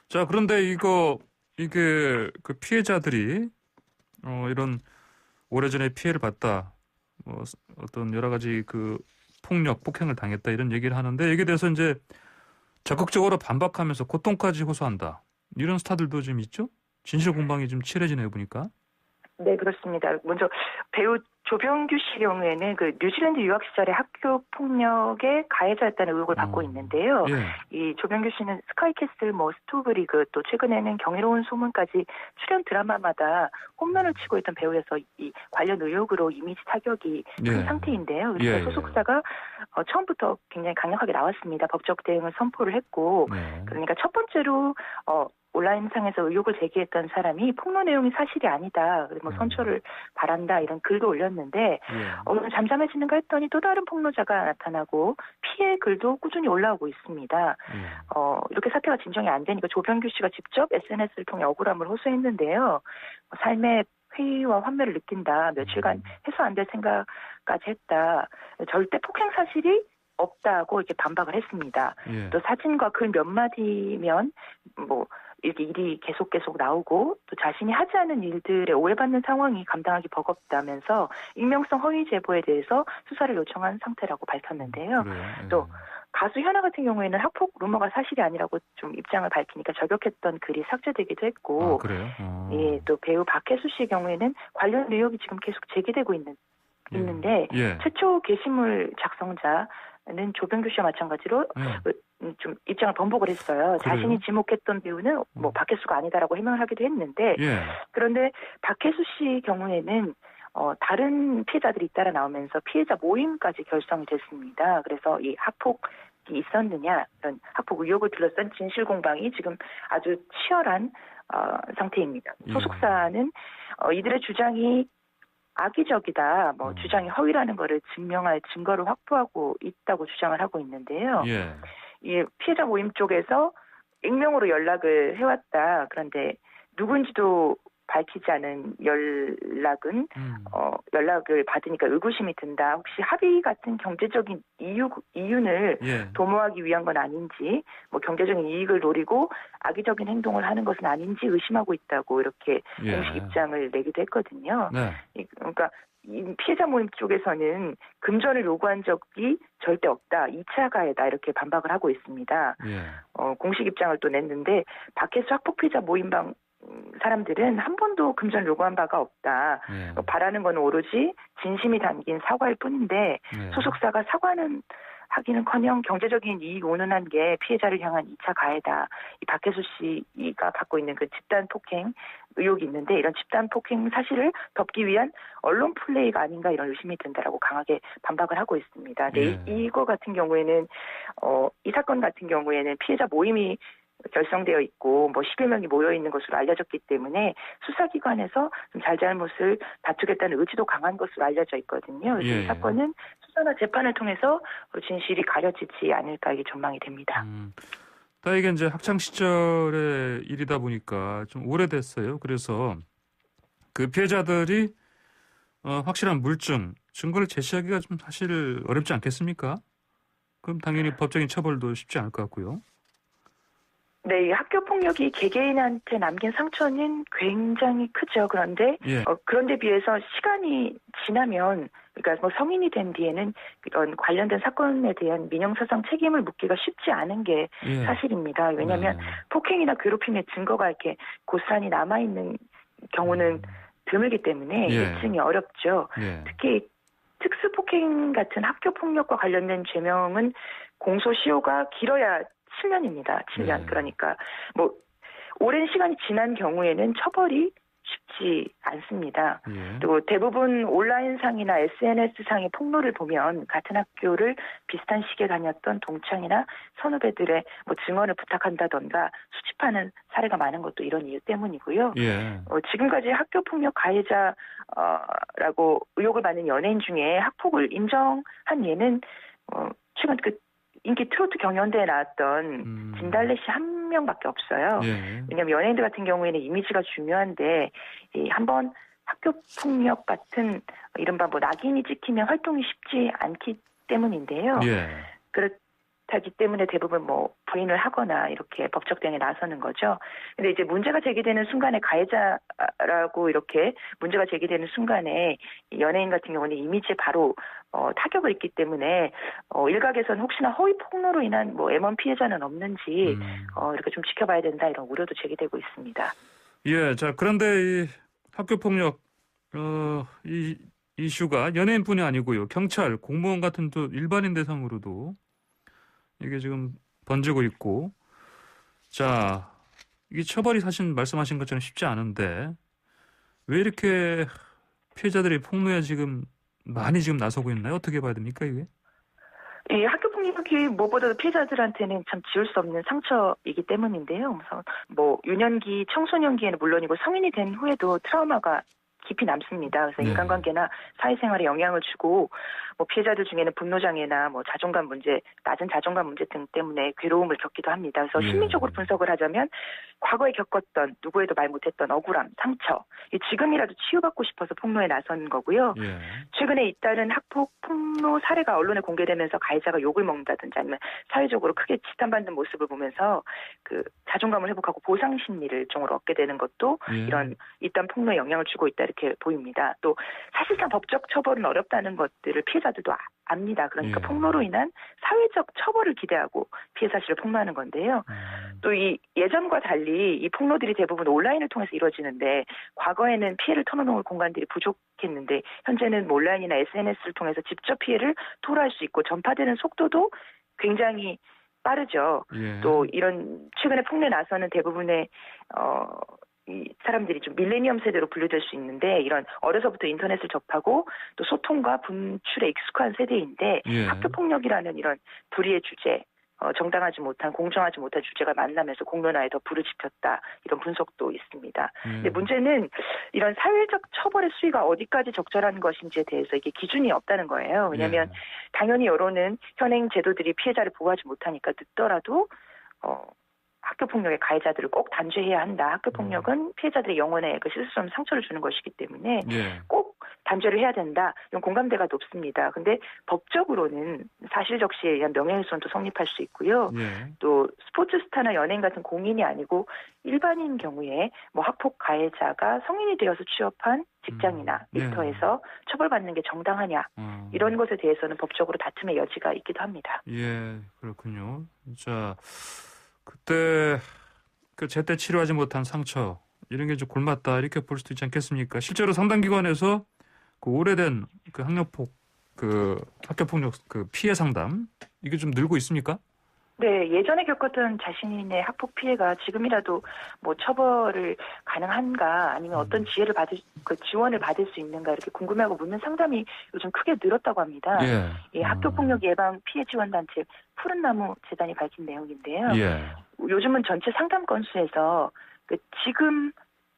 자, 그런데 이게 그 피해자들이 이런 오래전에 피해를 봤다, 어떤 여러 가지 그 폭행을 당했다 이런 얘기를 하는데 여기에 대해서 이제 적극적으로 반박하면서 고통까지 호소한다. 이런 스타들도 좀 있죠? 진실 공방이 좀 치열해지네요, 보니까. 네, 그렇습니다. 먼저 배우 조병규 씨 경우에는 그 뉴질랜드 유학 시절에 학교 폭력의 가해자였다는 의혹을 받고 있는데요. 예. 이 조병규 씨는 스카이캐슬, 스토브리그, 또 최근에는 경이로운 소문까지 출연 드라마마다 홈런을 치고 있던 배우여서 이 관련 의혹으로 이미지 타격이 큰 상태인데요. 그래서 소속사가 처음부터 굉장히 강력하게 나왔습니다. 법적 대응을 선포를 했고, 그러니까 첫 번째로 온라인상에서 의혹을 제기했던 사람이 폭로 내용이 사실이 아니다. 선처를 바란다 이런 글도 올렸는데 오늘 잠잠해지는가 했더니 또 다른 폭로자가 나타나고 피해 글도 꾸준히 올라오고 있습니다. 이렇게 사태가 진정이 안 되니까 조병규 씨가 직접 SNS를 통해 억울함을 호소했는데요. 삶의 회의와 환멸을 느낀다. 며칠간 해소 안 될 생각까지 했다. 절대 폭행 사실이 없다고 이렇게 반박을 했습니다. 또 사진과 글 몇 마디면 이렇게 일이 계속 나오고 또 자신이 하지 않은 일들에 오해받는 상황이 감당하기 버겁다면서 익명성 허위 제보에 대해서 수사를 요청한 상태라고 밝혔는데요. 또 가수 현아 같은 경우에는 학폭 루머가 사실이 아니라고 좀 입장을 밝히니까 저격했던 글이 삭제되기도 했고, 예, 또 배우 박혜수 씨의 경우에는 관련 의혹이 지금 계속 제기되고 있는데 최초 게시물 작성자는 조병규 씨와 마찬가지로 좀 입장을 번복을 했어요. 자신이 지목했던 배우는 박혜수가 아니다라고 해명을 하기도 했는데 그런데 박혜수 씨 경우에는 다른 피해자들이 잇따라 나오면서 피해자 모임까지 결성이 됐습니다. 그래서 이 학폭이 있었느냐 이런 학폭 의혹을 둘러싼 진실 공방이 지금 아주 치열한 상태입니다. 소속사는 이들의 주장이 악의적이다, 주장이 허위라는 것을 증명할 증거를 확보하고 있다고 주장을 하고 있는데요. 이 피해자 모임 쪽에서 익명으로 연락을 해왔다. 그런데 누군지도 밝히지 않은 연락은 연락을 받으니까 의구심이 든다. 혹시 합의 같은 경제적인 이윤을 도모하기 위한 건 아닌지, 경제적인 이익을 노리고 악의적인 행동을 하는 것은 아닌지 의심하고 있다고 이렇게 공식 입장을 내기도 했거든요. 그러니까 이 피해자 모임 쪽에서는 금전을 요구한 적이 절대 없다. 2차 가해다. 이렇게 반박을 하고 있습니다. 공식 입장을 또 냈는데 박혜수 학폭 피해자 모임방 사람들은 한 번도 금전을 요구한 바가 없다. 바라는 건 오로지 진심이 담긴 사과일 뿐인데 소속사가 사과는 하기는커녕 경제적인 이익 운운한 게 피해자를 향한 2차 가해다. 이 박혜수 씨가 갖고 있는 그 집단 폭행 의혹이 있는데 이런 집단 폭행 사실을 덮기 위한 언론 플레이가 아닌가 이런 의심이 든다라고 강하게 반박을 하고 있습니다. 이거 같은 경우에는 이 사건 같은 경우에는 피해자 모임이 결성되어 있고 10여 명이 모여 있는 것으로 알려졌기 때문에 수사기관에서 좀 잘잘못을 다투겠다는 의지도 강한 것으로 알려져 있거든요. 그래서 이 사건은 수사나 재판을 통해서 진실이 가려지지 않을까 이게 전망이 됩니다. 다 이게 이제 학창 시절의 일이다 보니까 좀 오래됐어요. 그래서 그 피해자들이 확실한 물증, 증거를 제시하기가 좀 사실 어렵지 않겠습니까? 그럼 당연히 법적인 처벌도 쉽지 않을 것 같고요. 네, 학교 폭력이 개개인한테 남긴 상처는 굉장히 크죠. 그런데 그런데 비해서 시간이 지나면, 그러니까 성인이 된 뒤에는 이런 관련된 사건에 대한 민형사상 책임을 묻기가 쉽지 않은 게 사실입니다. 왜냐하면 폭행이나 괴롭힘의 증거가 이렇게 고스란히 남아 있는 경우는 드물기 때문에 입증이 어렵죠. 특히 특수폭행 같은 학교 폭력과 관련된 죄명은 공소시효가 길어야 7년입니다. 7년. 그러니까 오랜 시간이 지난 경우에는 처벌이 쉽지 않습니다. 예. 그리고 대부분 온라인상이나 SNS상의 폭로를 보면 같은 학교를 비슷한 시기에 다녔던 동창이나 선후배들의 뭐 증언을 부탁한다던가 수집하는 사례가 많은 것도 이런 이유 때문이고요. 예. 지금까지 학교폭력 가해자라고 의혹을 받는 연예인 중에 학폭을 인정한 예는 최근 그 인기 트로트 경연대에 나왔던 진달래 씨 한 명밖에 없어요. 예. 왜냐하면 연예인들 같은 경우에는 이미지가 중요한데 한번 학교 폭력 같은 이른바 뭐 낙인이 찍히면 활동이 쉽지 않기 때문인데요. 예. 그렇다기 때문에 대부분 뭐 부인을 하거나 이렇게 법적 대응에 나서는 거죠. 근데 이제 문제가 제기되는 순간에 가해자라고 이렇게 문제가 제기되는 순간에 연예인 같은 경우는 이미지에 바로 타격을 입기 때문에 일각에서는 혹시나 허위 폭로로 인한 뭐 M1 피해자는 없는지 이렇게 좀 지켜봐야 된다 이런 우려도 제기되고 있습니다. 예. 자, 그런데 이 학교 폭력 이 이슈가 연예인뿐이 아니고요. 경찰, 공무원 같은 또 일반인 대상으로도 이게 지금 번지고 있고, 자, 이게 처벌이 사실 말씀하신 것처럼 쉽지 않은데 왜 이렇게 피해자들이 폭로에 지금 많이 지금 나서고 있나요? 어떻게 봐야 됩니까, 이게? 이 학교 폭력이 무엇보다도 피해자들한테는 참 지울 수 없는 상처이기 때문인데요. 그래서 뭐 유년기, 청소년기에는 물론이고 성인이 된 후에도 트라우마가 깊이 남습니다. 그래서 네. 인간관계나 사회생활에 영향을 주고 뭐 피해자들 중에는 분노장애나 뭐 자존감 문제, 낮은 자존감 문제 등 때문에 괴로움을 겪기도 합니다. 그래서 예. 심리적으로 분석을 하자면 과거에 겪었던 누구에도 말 못했던 억울함, 상처, 지금이라도 치유받고 싶어서 폭로에 나선 거고요. 예. 최근에 잇따른 학폭 폭로 사례가 언론에 공개되면서 가해자가 욕을 먹는다든지 아니면 사회적으로 크게 지탄받는 모습을 보면서 그 자존감을 회복하고 보상 심리를 일종으로 얻게 되는 것도 예. 이런 잇따른 폭로에 영향을 주고 있다 이렇게 보입니다. 또 사실상 법적 처벌은 어렵다는 것들을 피해자들도 압니다. 그러니까 예. 폭로로 인한 사회적 처벌을 기대하고 피해 사실을 폭로하는 건데요. 또 이 예전과 달리 이 폭로들이 대부분 온라인을 통해서 이루어지는데 과거에는 피해를 털어놓을 공간들이 부족했는데 현재는 뭐 온라인이나 SNS를 통해서 직접 피해를 토로할 수 있고 전파되는 속도도 굉장히 빠르죠. 예. 또 이런 최근에 폭로에 나서는 대부분의 이 사람들이 좀 밀레니엄 세대로 분류될 수 있는데 이런 어려서부터 인터넷을 접하고 또 소통과 분출에 익숙한 세대인데 예. 학교 폭력이라는 이런 불의의 주제, 정당하지 못한 공정하지 못한 주제가 만나면서 공론화에 더 불을 지폈다 이런 분석도 있습니다. 근데 문제는 이런 사회적 처벌의 수위가 어디까지 적절한 것인지에 대해서 이게 기준이 없다는 거예요. 왜냐하면 당연히 여론은 현행 제도들이 피해자를 보호하지 못하니까 늦더라도 학교 폭력의 가해자들을 꼭 단죄해야 한다. 학교 폭력은 피해자들의 영혼에 그 씻을 수 없는 상처를 주는 것이기 때문에 예. 꼭 단죄를 해야 된다. 이런 공감대가 높습니다. 근데 법적으로는 사실 적시에 의한 명예훼손도 성립할 수 있고요. 예. 또 스포츠 스타나 연예인 같은 공인이 아니고 일반인 경우에 뭐 학폭 가해자가 성인이 되어서 취업한 직장이나 일터에서 처벌받는 게 정당하냐 이런 것에 대해서는 법적으로 다툼의 여지가 있기도 합니다. 예, 그렇군요. 자, 그때 그 제때 치료하지 못한 상처 이런 게 좀 골맞다 이렇게 볼 수도 있지 않겠습니까? 실제로 상당 기관에서 그 오래된 그 학교 폭력 그 피해 상담 이게 좀 늘고 있습니까? 네, 예전에 겪었던 자신의 학폭 피해가 지금이라도 뭐 처벌을 가능한가 아니면 어떤 지원을 받을 수 있는가 이렇게 궁금해하고 묻는 상담이 요즘 크게 늘었다고 합니다. 예. 이 학교폭력 예방 피해 지원단체 푸른나무 재단이 밝힌 내용인데요. 예. 요즘은 전체 상담 건수에서 그 지금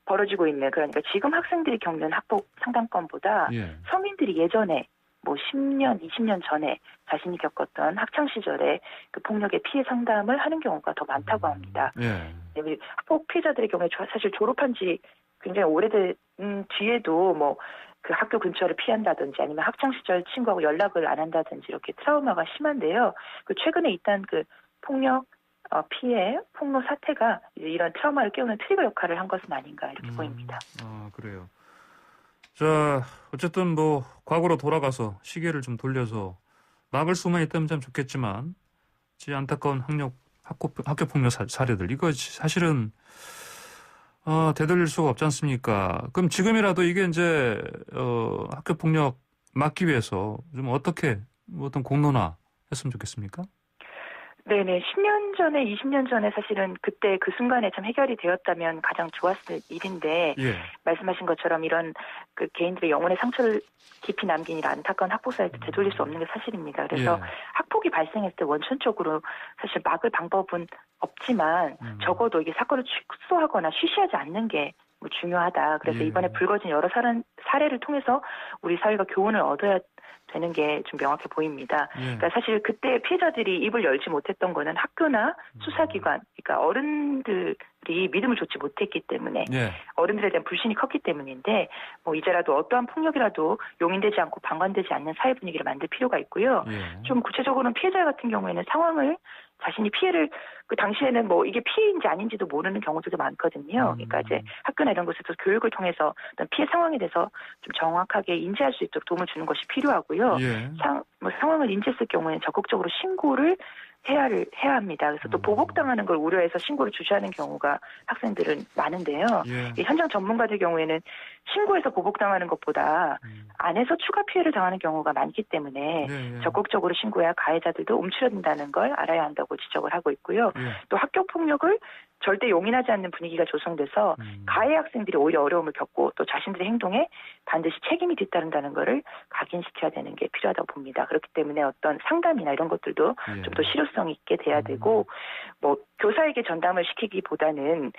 벌어지고 있는 그러니까 지금 학생들이 겪는 학폭 상담건보다 성인들이 예전에 뭐 10년, 20년 전에 자신이 겪었던 학창 시절에 그 폭력의 피해 상담을 하는 경우가 더 많다고 합니다. 학폭 피해자들의 경우에 사실 졸업한 지 굉장히 오래된 뒤에도 뭐 그 학교 근처를 피한다든지 아니면 학창 시절 친구하고 연락을 안 한다든지 이렇게 트라우마가 심한데요. 그 최근에 있던 그 폭력 피해, 폭로 사태가 이제 이런 트라우마를 깨우는 트리거 역할을 한 것은 아닌가 이렇게 보입니다. 아, 그래요. 자, 어쨌든 뭐 과거로 돌아가서 시계를 좀 돌려서 막을 수만 있다면 참 좋겠지만 이 안타까운 학교 폭력 사례들 이거 사실은 되돌릴 수가 없지 않습니까? 그럼 지금이라도 이게 이제 학교 폭력 막기 위해서 좀 어떻게 어떤 공론화 했으면 좋겠습니까? 네네. 10년 전에, 20년 전에 사실은 그때 그 순간에 참 해결이 되었다면 가장 좋았을 일인데, 예. 말씀하신 것처럼 이런 그 개인들의 영혼의 상처를 깊이 남긴 이런 안타까운 학폭사에도 되돌릴 수 없는 게 사실입니다. 그래서 예. 학폭이 발생했을 때 원천적으로 사실 막을 방법은 없지만 적어도 이게 사건을 축소하거나 쉬쉬하지 않는 게 뭐 중요하다. 그래서 예. 이번에 불거진 여러 사례를 통해서 우리 사회가 교훈을 얻어야 되는 게 좀 명확해 보입니다. 예. 그러니까 사실 그때 피해자들이 입을 열지 못했던 거는 학교나 수사기관, 그러니까 어른들이 믿음을 줬지 못했기 때문에 예. 어른들에 대한 불신이 컸기 때문인데 뭐 이제라도 어떠한 폭력이라도 용인되지 않고 방관되지 않는 사회 분위기를 만들 필요가 있고요. 예. 좀 구체적으로는 피해자 같은 경우에는 상황을 자신이 피해를 그 당시에는 뭐 이게 피해인지 아닌지도 모르는 경우들도 많거든요. 그러니까 이제 학교나 이런 곳에서 교육을 통해서 어떤 피해 상황에 대해서 좀 정확하게 인지할 수 있도록 도움을 주는 것이 필요하고요. 예. 상황을 인지했을 경우에는 적극적으로 신고를 해야 합니다. 그래서 또 보복당하는 걸 우려해서 신고를 주저하는 경우가 학생들은 많은데요. 예. 이 현장 전문가들 경우에는 신고해서 보복당하는 것보다 안에서 추가 피해를 당하는 경우가 많기 때문에 예. 적극적으로 신고해야 가해자들도 움츠러든다는 걸 알아야 한다고 지적을 하고 있고요. 예. 또 학교 폭력을 절대 용인하지 않는 분위기가 조성돼서 가해 학생들이 오히려 어려움을 겪고 또 자신들의 행동에 반드시 책임이 뒤따른다는 것을 각인시켜야 되는 게 필요하다고 봅니다. 그렇기 때문에 어떤 상담이나 이런 것들도 예. 좀 더 실효성 있게 돼야 되고 뭐 교사에게 전담을 시키기보다는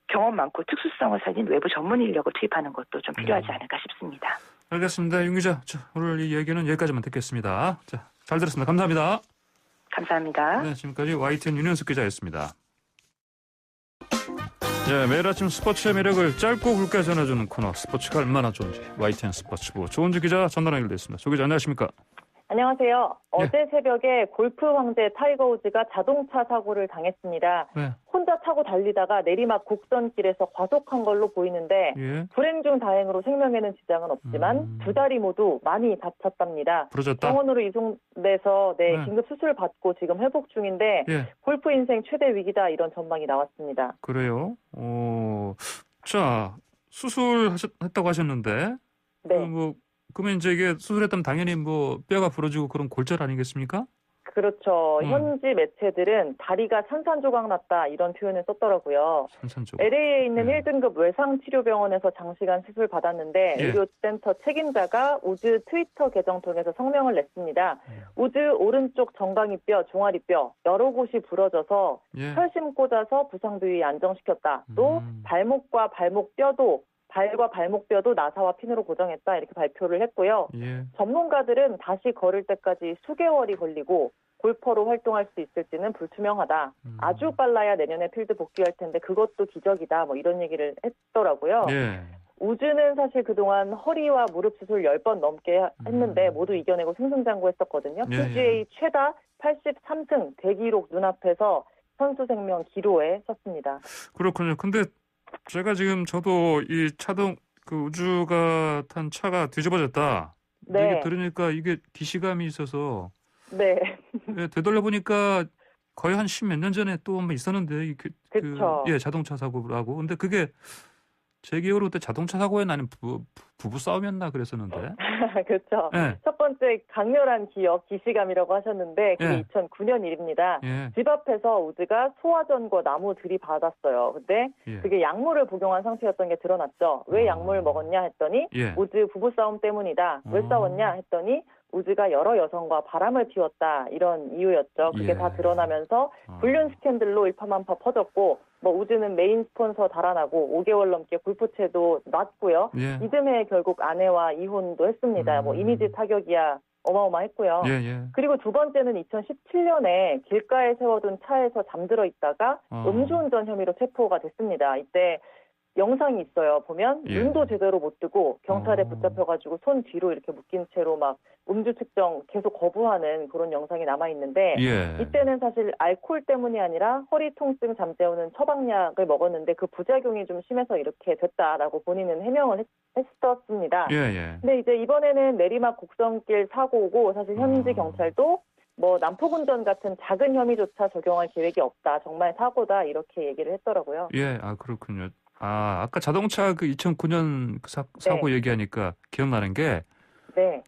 경험 많고 특수성을 살린 외부 전문 인력을 투입하는 것도 좀 필요하지 않을까 싶습니다. 알겠습니다. 윤 기자, 자, 오늘 이 얘기는 여기까지만 듣겠습니다. 자, 잘 들었습니다. 감사합니다. 감사합니다. 네, 지금까지 YTN 윤현숙 기자였습니다. 예, 매일 아침 스포츠의 매력을 짧고 굵게 전해주는 코너 스포츠가 얼마나 좋은지 YTN 스포츠부 조은주 기자 전화 연결됐습니다. 조 기자 안녕하십니까? 안녕하세요. 어제 새벽에 골프 황제 타이거 우즈가 자동차 사고를 당했습니다. 네. 혼자 타고 달리다가 내리막 곡선길에서 과속한 걸로 보이는데 예. 불행 중 다행으로 생명에는 지장은 없지만 두 다리 모두 많이 다쳤답니다. 부러졌다. 병원으로 이송돼서 네. 긴급 수술 받고 지금 회복 중인데 예. 골프 인생 최대 위기다 이런 전망이 나왔습니다. 그래요? 자, 수술했다고 하셨는데 네. 그러면 이제 이게 수술했다면 당연히 뭐 뼈가 부러지고 그런 골절 아니겠습니까? 그렇죠. 현지 매체들은 다리가 산산조각 났다 이런 표현을 썼더라고요. 산산조각. LA에 있는 예. 1등급 외상치료병원에서 장시간 수술 받았는데 예. 의료센터 책임자가 우즈 트위터 계정 통해서 성명을 냈습니다. 우즈 오른쪽 정강이뼈, 종아리뼈 여러 곳이 부러져서 예. 철심 꽂아서 부상 부위 안정시켰다. 또 발목과 발목뼈도 발과 발목뼈도 나사와 핀으로 고정했다 이렇게 발표를 했고요. 예. 전문가들은 다시 걸을 때까지 수개월이 걸리고 골퍼로 활동할 수 있을지는 불투명하다. 아주 빨라야 내년에 필드 복귀할 텐데 그것도 기적이다. 뭐 이런 얘기를 했더라고요. 예. 우즈는 사실 그동안 허리와 무릎 수술 10번 넘게 했는데 모두 이겨내고 승승장구했었거든요. 예, PGA 최다 83승 대기록 눈앞에서 선수 생명 기로에 섰습니다. 그렇군요. 근데 제가 지금 저도 이 우주가 탄 차가 뒤집어졌다. 네. 이게 들으니까 이게 기시감이 있어서 네. 예, 되돌려 보니까 거의 한 10몇 년 전에 또 한 번 있었는데 그쵸. 예, 자동차 사고라고. 근데 그게 제 기억으로 그때 자동차 사고에 나는 부부 싸움이었나 그랬었는데. 그렇죠. 예. 첫 번째 강렬한 기억, 기시감이라고 하셨는데 그게 예. 2009년 일입니다. 예. 집 앞에서 우즈가 소화전과 나무 들이받았어요. 근데 예. 그게 약물을 복용한 상태였던 게 드러났죠. 왜 약물을 먹었냐 했더니 예. 우즈 부부싸움 때문이다. 왜 싸웠냐 했더니 우즈가 여러 여성과 바람을 피웠다. 이런 이유였죠. 그게 예. 다 드러나면서 불륜 스캔들로 일파만파 퍼졌고 우즈는 메인 스폰서 달아나고 5개월 넘게 골프채도 놨고요. 예. 이듬해 결국 아내와 이혼도 했습니다. 이미지 타격이야 어마어마했고요. 예. 예. 그리고 두 번째는 2017년에 길가에 세워둔 차에서 잠들어 있다가 음주운전 혐의로 체포가 됐습니다. 이때 영상이 있어요. 보면 예. 눈도 제대로 못 뜨고 경찰에 붙잡혀가지고 손 뒤로 이렇게 묶인 채로 막 음주 측정 계속 거부하는 그런 영상이 남아있는데 예. 이때는 사실 알코올 때문이 아니라 허리 통증 잠재우는 처방약을 먹었는데 그 부작용이 좀 심해서 이렇게 됐다라고 본인은 해명을 했었습니다. 예. 예. 근데 이제 이번에는 내리막 곡선길 사고고 사실 현지 경찰도 난폭운전 같은 작은 혐의조차 적용할 계획이 없다. 정말 사고다. 이렇게 얘기를 했더라고요. 예. 그렇군요. 아까 자동차 2009년 사고 네. 얘기하니까 기억나는 게 네.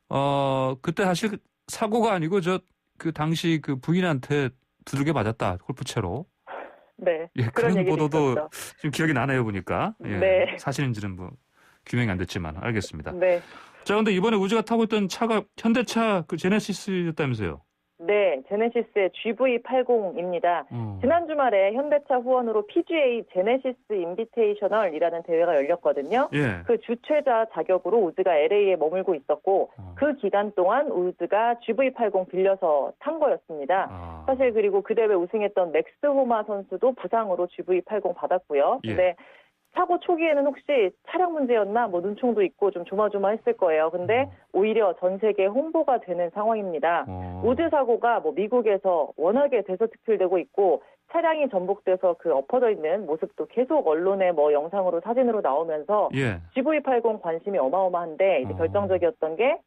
그때 사실 사고가 아니고 그 당시 그 부인한테 두들겨 맞았다. 골프채로. 네. 예, 그런 그런 얘기도 보도도 있었죠. 지금 기억이 나네요, 보니까. 예, 네. 사실인지는 뭐 규명이 안 됐지만 알겠습니다. 네. 자, 근데 이번에 우주가 타고 있던 차가 현대차 그 제네시스였다면서요? 네, 제네시스의 GV80입니다. 지난 주말에 현대차 후원으로 PGA 제네시스 인비테이셔널이라는 대회가 열렸거든요. 예. 그 주최자 자격으로 우즈가 LA에 머물고 있었고 그 기간 동안 우즈가 GV80 빌려서 탄 거였습니다. 사실 그리고 그 대회 우승했던 맥스 호마 선수도 부상으로 GV80 받았고요. 근데 사고 초기에는 혹시 차량 문제였나 뭐 눈총도 있고 좀 조마조마했을 거예요. 근데 오히려 전 세계 홍보가 되는 상황입니다. 우즈 사고가 뭐 미국에서 워낙에 대서특필되고 있고 차량이 전복돼서 그 엎어져 있는 모습도 계속 언론에 뭐 영상으로 사진으로 나오면서 GV80 관심이 어마어마한데 이제 결정적이었던 게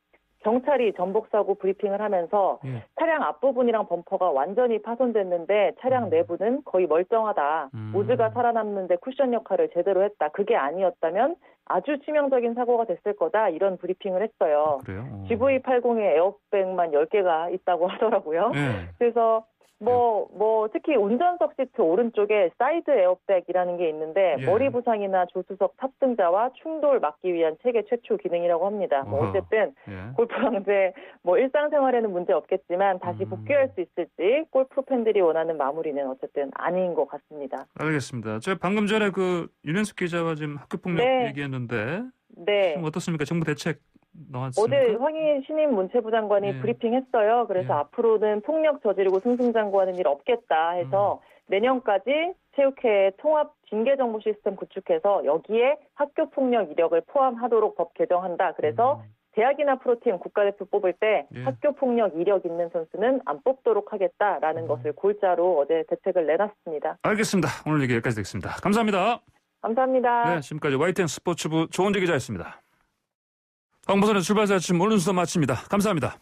경찰이 전복사고 브리핑을 하면서 차량 앞부분이랑 범퍼가 완전히 파손됐는데 차량 내부는 거의 멀쩡하다. 우즈가 살아남는데 쿠션 역할을 제대로 했다. 그게 아니었다면 아주 치명적인 사고가 됐을 거다. 이런 브리핑을 했어요. 그래요? GV80에 에어백만 10개가 있다고 하더라고요. 그래서 특히 운전석 시트 오른쪽에 사이드 에어백이라는 게 있는데 머리 부상이나 조수석 탑승자와 충돌 막기 위한 세계 최초 기능이라고 합니다. 어쨌든 골프 강제 일상생활에는 문제 없겠지만 다시 복귀할 수 있을지 골프 팬들이 원하는 마무리는 어쨌든 아닌 것 같습니다. 알겠습니다. 제가 방금 전에 그 윤현숙 기자와 지금 학교 폭력 얘기했는데 지금 어떻습니까? 정부 대책 나왔습니까? 어제 황희 신임 문체부 장관이 브리핑했어요. 그래서 앞으로는 폭력 저지르고 승승장구하는 일 없겠다 해서 내년까지 체육회 통합 징계 정보 시스템 구축해서 여기에 학교 폭력 이력을 포함하도록 법 개정한다. 그래서 대학이나 프로팀 국가대표 뽑을 때 학교 폭력 이력 있는 선수는 안 뽑도록 하겠다라는 것을 골자로 어제 대책을 내놨습니다. 알겠습니다. 오늘 얘기 여기까지 듣겠습니다. 감사합니다. 감사합니다. 네, 지금까지 YTN 스포츠부 조은재 기자였습니다. 황보선의 출발사 아침 오늘 순서 마칩니다. 감사합니다.